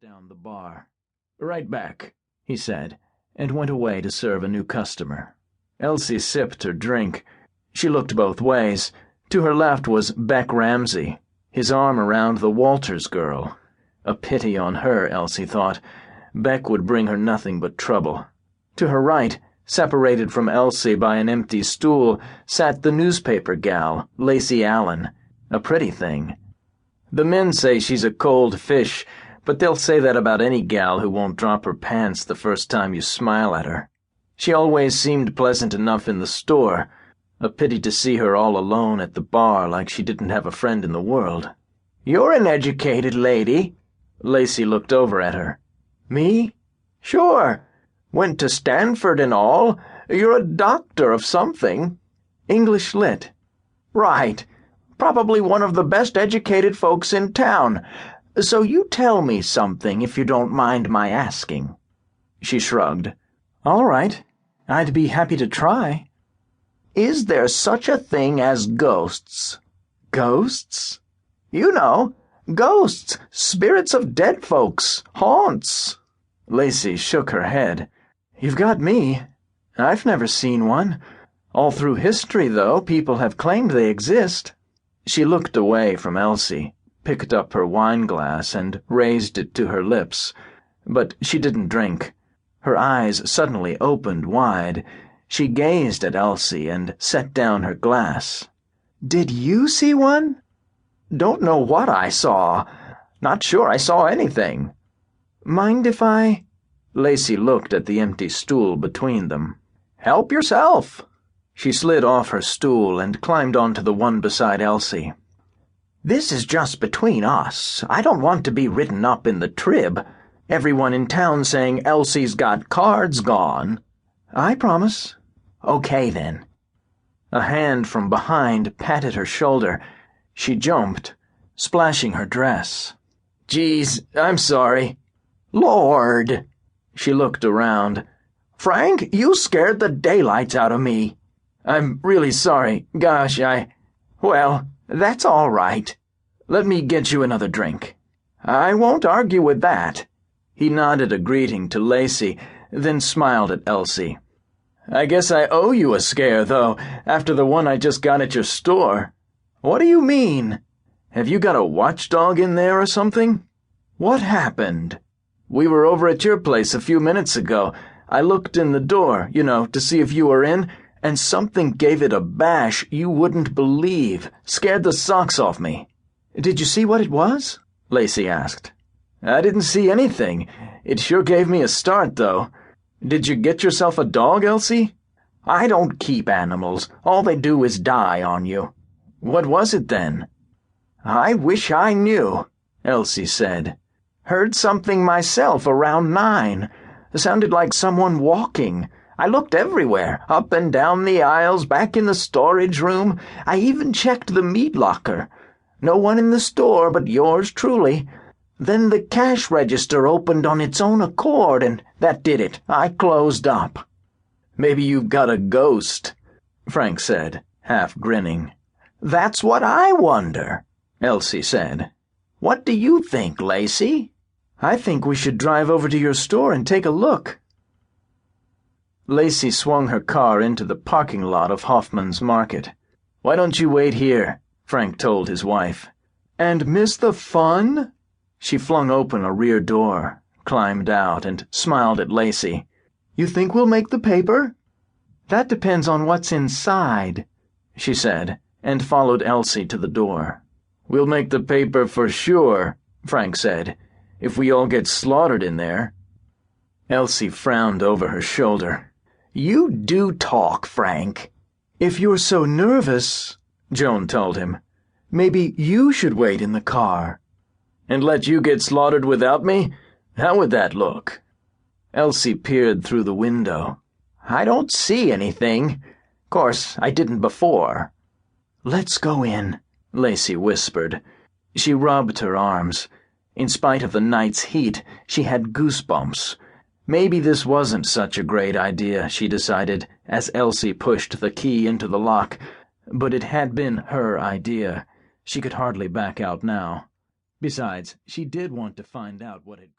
down the bar. "Right back," he said, and went away to serve a new customer. Elsie sipped her drink. She looked both ways. To her left was Beck Ramsey, his arm around the Walters girl. A pity on her, Elsie thought. Beck would bring her nothing but trouble. To her right, separated from Elsie by an empty stool, sat the newspaper gal, Lacey Allen, a pretty thing. The men say she's a cold fish, but they'll say that about any gal who won't drop her pants the first time you smile at her. She always seemed pleasant enough in the store. A pity to see her all alone at the bar like she didn't have a friend in the world. "You're an educated lady." Lacey looked over at her. "Me? Sure. Went to Stanford and all. You're a doctor of something." "English Lit." "Right. Probably one of the best educated folks in town. So you tell me something, if you don't mind my asking." She shrugged. "All right. I'd be happy to try." "Is there such a thing as ghosts?" "Ghosts?" "You know, ghosts, spirits of dead folks, haunts." Lacey shook her head. "You've got me. I've never seen one. All through history, though, people have claimed they exist." She looked away from Elsie, picked up her wine-glass and raised it to her lips. But she didn't drink. Her eyes suddenly opened wide. She gazed at Elsie and set down her glass. "Did you see one?" "Don't know what I saw. Not sure I saw anything." "Mind if I—" Lacey looked at the empty stool between them. "Help yourself." She slid off her stool and climbed onto the one beside Elsie. "This is just between us. I don't want to be written up in the Trib. Everyone in town saying Elsie's got cards gone." "I promise." "Okay, then." A hand from behind patted her shoulder. She jumped, splashing her dress. "Geez, I'm sorry." "Lord." She looked around. "Frank, you scared the daylights out of me." "I'm really sorry. Gosh, Well, that's all right. Let me get you another drink." "I won't argue with that." He nodded a greeting to Lacey, then smiled at Elsie. "I guess I owe you a scare, though, after the one I just got at your store." "What do you mean? Have you got a watchdog in there or something?" "What happened?" "We were over at your place a few minutes ago. I looked in the door, to see if you were in, and something gave it a bash you wouldn't believe. Scared the socks off me." "Did you see what it was?" Lacey asked. "I didn't see anything. It sure gave me a start, though. Did you get yourself a dog, Elsie?" "I don't keep animals. All they do is die on you." "What was it, then?" "I wish I knew," Elsie said. "Heard something myself around 9. Sounded like someone walking. I looked everywhere, up and down the aisles, back in the storage room. I even checked the meat locker. No one in the store but yours truly. Then the cash register opened on its own accord, and that did it. I closed up." "Maybe you've got a ghost," Frank said, half grinning. "That's what I wonder," Elsie said. "What do you think, Lacey?" "I think we should drive over to your store and take a look." Lacey swung her car into the parking lot of Hoffman's Market. "Why don't you wait here?" Frank told his wife. "And miss the fun?" She flung open a rear door, climbed out, and smiled at Lacey. "You think we'll make the paper?" "That depends on what's inside," she said, and followed Elsie to the door. "We'll make the paper for sure," Frank said, "if we all get slaughtered in there." Elsie frowned over her shoulder. "You do talk, Frank." "If you're so nervous," Joan told him, "maybe you should wait in the car." "And let you get slaughtered without me? How would that look?" Elsie peered through the window. "I don't see anything. Course, I didn't before." "Let's go in," Lacey whispered. She rubbed her arms. In spite of the night's heat, she had goosebumps. Maybe this wasn't such a great idea, she decided, as Elsie pushed the key into the lock, but it had been her idea. She could hardly back out now. Besides, she did want to find out what had